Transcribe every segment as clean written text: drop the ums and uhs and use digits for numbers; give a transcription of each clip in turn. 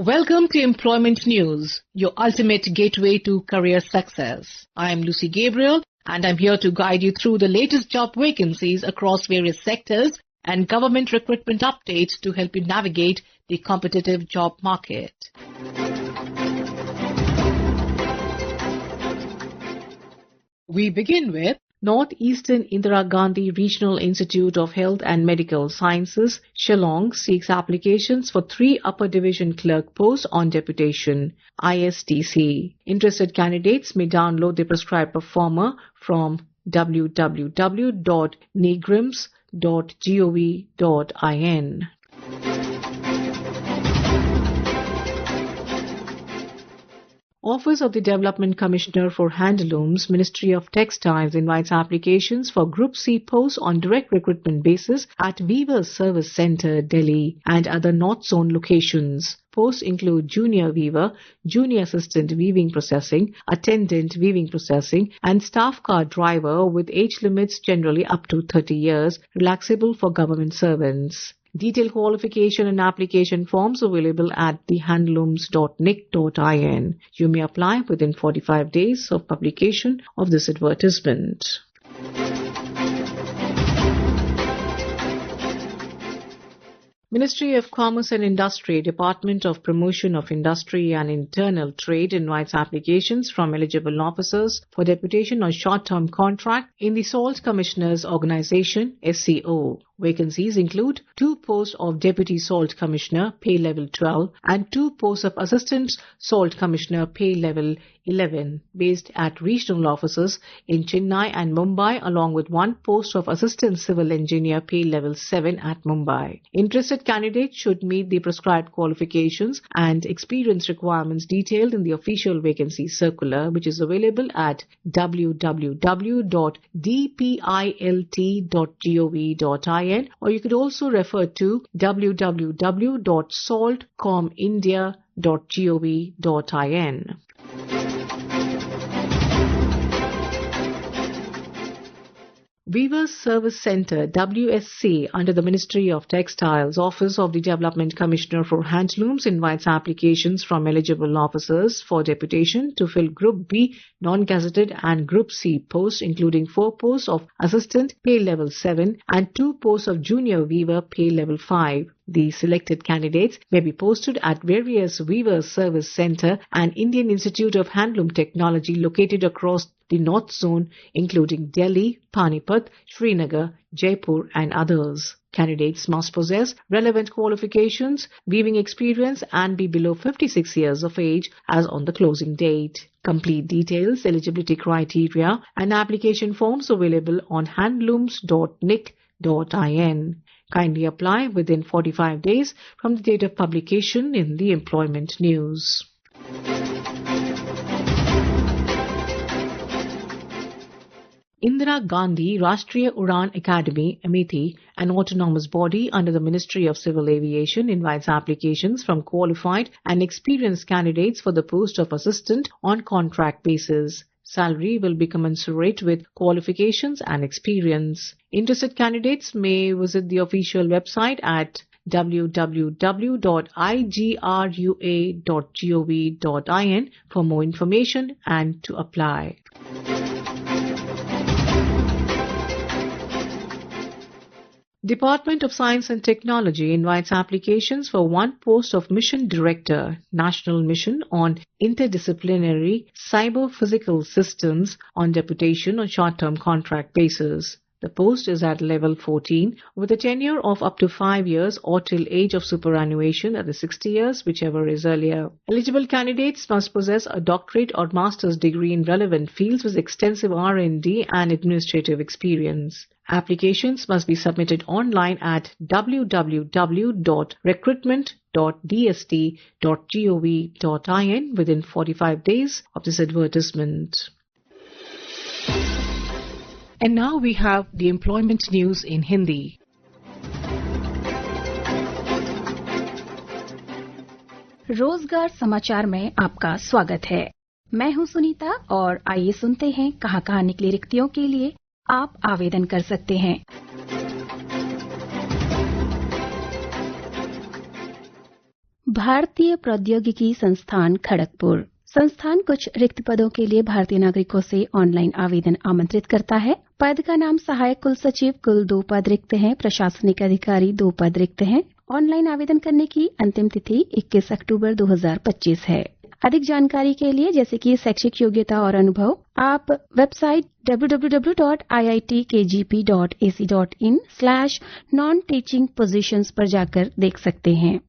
Welcome to Employment News, your ultimate gateway to career success. I am Lucy Gabriel and I'm here to guide you through the latest job vacancies across various sectors and government recruitment updates to help you navigate the competitive job market. We begin with Northeastern Indira Gandhi Regional Institute of Health and Medical Sciences, Shillong, seeks applications for 3 upper division clerk posts on deputation, ISTC. Interested candidates may download the prescribed performer from www.negrims.gov.in. Office of the Development Commissioner for Handlooms, Ministry of Textiles invites applications for Group C posts on direct recruitment basis at Weavers Service Centre, Delhi and other North Zone locations. Posts include Junior Weaver, Junior Assistant Weaving Processing, Attendant Weaving Processing and Staff Car Driver with age limits generally up to 30 years, relaxable for government servants. Detailed qualification and application forms available at thehandlooms.nic.in. You may apply within 45 days of publication of this advertisement. Ministry of Commerce and Industry, Department of Promotion of Industry and Internal Trade invites applications from eligible officers for deputation on short-term contract in the Salt Commissioners Organisation, SCO. Vacancies include 2 posts of Deputy Salt Commissioner, pay level 12, and 2 posts of Assistant Salt Commissioner, pay level 11, based at regional offices in Chennai and Mumbai, along with 1 post of Assistant Civil Engineer, pay level 7 at Mumbai. Interested candidates should meet the prescribed qualifications and experience requirements detailed in the official vacancy circular, which is available at www.dpilt.gov.in, or you could also refer to www.saltcomindia.gov.in. Weavers Service Centre WSC under the Ministry of Textiles, Office of the Development Commissioner for Handlooms invites applications from eligible officers for deputation to fill Group B non-gazetted and Group C posts, including 4 posts of Assistant, pay level 7 and 2 posts of Junior Weaver, pay level 5. The selected candidates may be posted at various Weavers Service Centre and Indian Institute of Handloom Technology located across the North Zone, including Delhi, Panipat, Srinagar, Jaipur and others. Candidates must possess relevant qualifications, weaving experience and be below 56 years of age as on the closing date. Complete details, eligibility criteria and application forms available on handlooms.nic.in. Kindly apply within 45 days from the date of publication in the Employment News. Indira Gandhi Rashtriya Udan Academy, Amethi, an autonomous body under the Ministry of Civil Aviation, invites applications from qualified and experienced candidates for the post of assistant on contract basis. Salary will be commensurate with qualifications and experience. Interested candidates may visit the official website at www.igrua.gov.in for more information and to apply. Department of Science and Technology invites applications for 1 post of Mission Director, National Mission on Interdisciplinary Cyber-Physical Systems on deputation on short-term contract basis. The post is at level 14 with a tenure of up to 5 years or till age of superannuation at the 60 years, whichever is earlier. Eligible candidates must possess a doctorate or master's degree in relevant fields with extensive R&D and administrative experience. Applications must be submitted online at www.recruitment.dst.gov.in within 45 days of this advertisement. And now we have the employment news in Hindi. रोजगार समाचार में आपका स्वागत है। मैं हूं सुनीता और आइए सुनते हैं कहां निकली रिक्तियों के लिए आप आवेदन कर सकते हैं। भारतीय प्रौद्योगिकी संस्थान खड़गपुर। संस्थान कुछ रिक्त पदों के लिए भारतीय नागरिकों से ऑनलाइन आवेदन आमंत्रित करता है। पद का नाम सहायक कुल सचिव, कुल 2 पद रिक्त हैं। प्रशासनिक अधिकारी 2 पद रिक्त हैं। ऑनलाइन आवेदन करने की अंतिम तिथि 21 अक्टूबर 2025 है। अधिक जानकारी के लिए जैसे कि शैक्षिक योग्यता और अनुभव, आप वेबसाइट www.iitkgp.ac.in/non-teaching positions पर जाकर देख सकते हैं।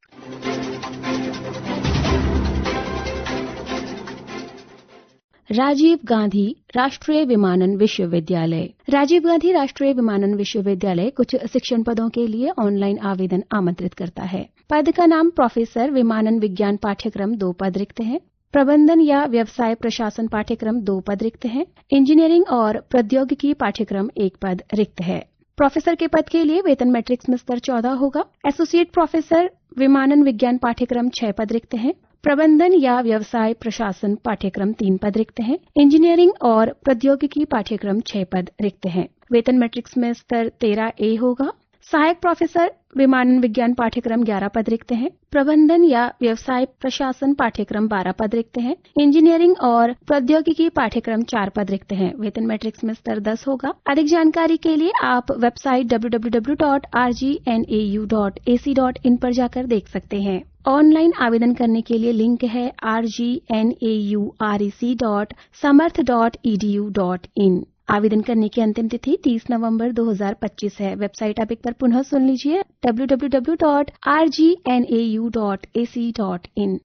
राजीव गांधी राष्ट्रीय विमानन विश्वविद्यालय। राजीव गांधी राष्ट्रीय विमानन विश्वविद्यालय कुछ शिक्षण पदों के लिए ऑनलाइन आवेदन आमंत्रित करता है। पद का नाम प्रोफेसर विमानन विज्ञान पाठ्यक्रम 2 पद रिक्त हैं। प्रबंधन या व्यवसाय प्रशासन पाठ्यक्रम 2 पद रिक्त हैं। इंजीनियरिंग और प्रौद्योगिकी पाठ्यक्रम 1 पद रिक्त है। प्रोफेसर के पद के लिए वेतन मैट्रिक्स में स्तर 14 होगा। एसोसिएट प्रोफेसर विमानन विज्ञान पाठ्यक्रम 6 पद रिक्त हैं। प्रबंधन या व्यवसाय प्रशासन पाठ्यक्रम 3 पद रिक्त हैं। इंजीनियरिंग और प्रौद्योगिकी पाठ्यक्रम 6 पद रिक्त हैं। वेतन मैट्रिक्स में स्तर 13A होगा। सहायक प्रोफेसर विमानन विज्ञान पाठ्यक्रम 11 पद रिक्त हैं। प्रबंधन या व्यवसाय प्रशासन पाठ्यक्रम 12 पद रिक्त हैं। इंजीनियरिंग और प्रौद्योगिकी पाठ्यक्रम 4 पद रिक्त हैं। वेतन मैट्रिक्स में स्तर 10 होगा। अधिक जानकारी के लिए आप वेबसाइट www.rgnau.ac.in पर जाकर देख सकते हैं। ऑनलाइन आवेदन करने के लिए लिंक है rgnaurec.samarth.edu.in। आवेदन करने की अंतिम तिथि 30 नवंबर 2025 है। वेबसाइट आप एक बार पुनः सुन लीजिए www.rgnau.ac.in।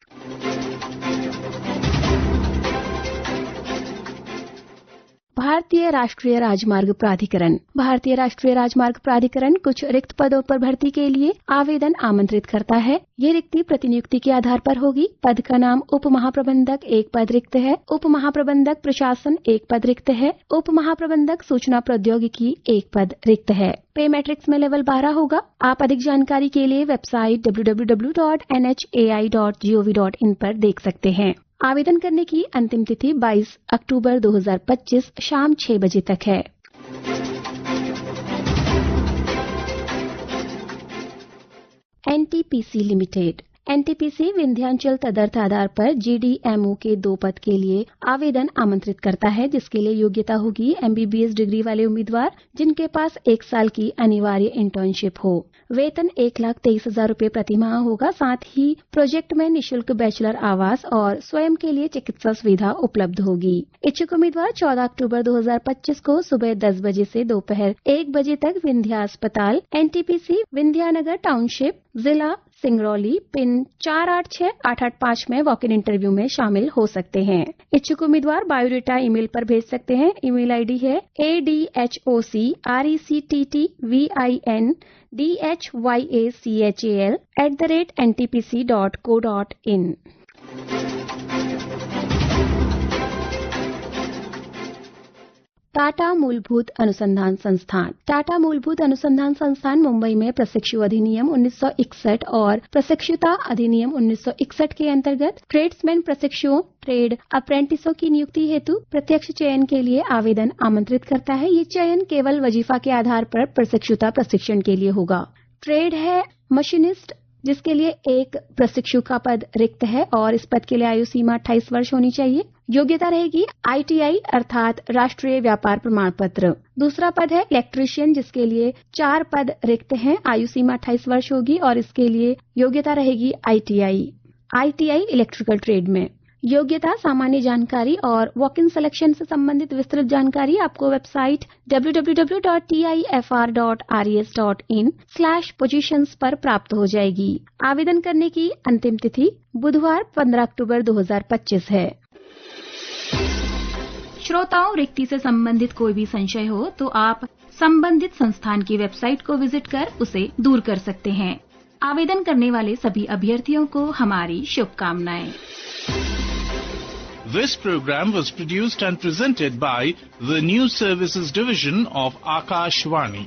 भारतीय राष्ट्रीय राजमार्ग प्राधिकरण। भारतीय राष्ट्रीय राजमार्ग प्राधिकरण कुछ रिक्त पदों पर भर्ती के लिए आवेदन आमंत्रित करता है। ये रिक्ति प्रतिनियुक्ति के आधार पर होगी। पद का नाम उप महाप्रबंधक 1 पद रिक्त है। उप महाप्रबंधक प्रशासन 1 पद रिक्त है। उप महाप्रबंधक सूचना प्रौद्योगिकी 1 पद रिक्त है। पे मैट्रिक्स में लेवल 12 होगा। आप अधिक जानकारी के लिए वेबसाइट www.nhai.gov.in पर देख सकते हैं। आवेदन करने की अंतिम तिथि 22 अक्टूबर 2025 शाम 6 बजे तक है। NTPC limited. एनटीपीसी विंध्याचल तदर्थ आधार पर जीडीएमओ के 2 पद के लिए आवेदन आमंत्रित करता है, जिसके लिए योग्यता होगी एमबीबीएस डिग्री वाले उम्मीदवार जिनके पास 1 साल की अनिवार्य इंटर्नशिप हो। वेतन 1,23,000 रूपये प्रतिमाह होगा। साथ ही प्रोजेक्ट में निःशुल्क बैचलर आवास और स्वयं के लिए चिकित्सा सुविधा उपलब्ध होगी। इच्छुक उम्मीदवार 14 अक्टूबर 2025 को सुबह 10 बजे से दोपहर 1 बजे तक विंध्या अस्पताल, एनटीपीसी विंध्यानगर टाउनशिप, जिला सिंगरौली, पिन 486885 में वॉक इन इंटरव्यू में शामिल हो सकते हैं। इच्छुक उम्मीदवार बायोडेटा ईमेल पर भेज सकते हैं। ईमेल आईडी है adhocrectinvyachal@ntpc.co.in। टाटा मूलभूत अनुसंधान संस्थान। टाटा मूलभूत अनुसंधान संस्थान मुंबई में प्रशिक्षु अधिनियम 1961 और प्रशिक्षुता अधिनियम 1961 के अंतर्गत ट्रेड्समैन प्रशिक्षुओं, ट्रेड अप्रेंटिसों की नियुक्ति हेतु प्रत्यक्ष चयन के लिए आवेदन आमंत्रित करता है। ये चयन केवल वजीफा के आधार पर प्रशिक्षुता प्रशिक्षण के लिए होगा। ट्रेड है मशीनिस्ट, जिसके लिए 1 प्रशिक्षु का पद रिक्त है और इस पद के लिए आयु सीमा 28 वर्ष होनी चाहिए। योग्यता रहेगी आईटीआई अर्थात राष्ट्रीय व्यापार प्रमाण पत्र। दूसरा पद है इलेक्ट्रीशियन, जिसके लिए 4 पद रिक्त हैं। आयु सीमा 28 वर्ष होगी और इसके लिए योग्यता रहेगी आईटीआई इलेक्ट्रिकल ट्रेड में। योग्यता, सामान्य जानकारी और वॉक इन सिलेक्शन से संबंधित विस्तृत जानकारी आपको वेबसाइट www.tifr.res.in/positions पर प्राप्त हो जाएगी। आवेदन करने की अंतिम तिथि बुधवार 15 अक्टूबर 2025 है। श्रोताओं, रिक्ति से संबंधित कोई भी संशय हो तो आप संबंधित संस्थान की वेबसाइट को विजिट कर उसे दूर कर सकते हैं। आवेदन करने वाले सभी अभ्यर्थियों को हमारी शुभकामनाएं। This program was produced and presented by the News Services Division of Akashvani.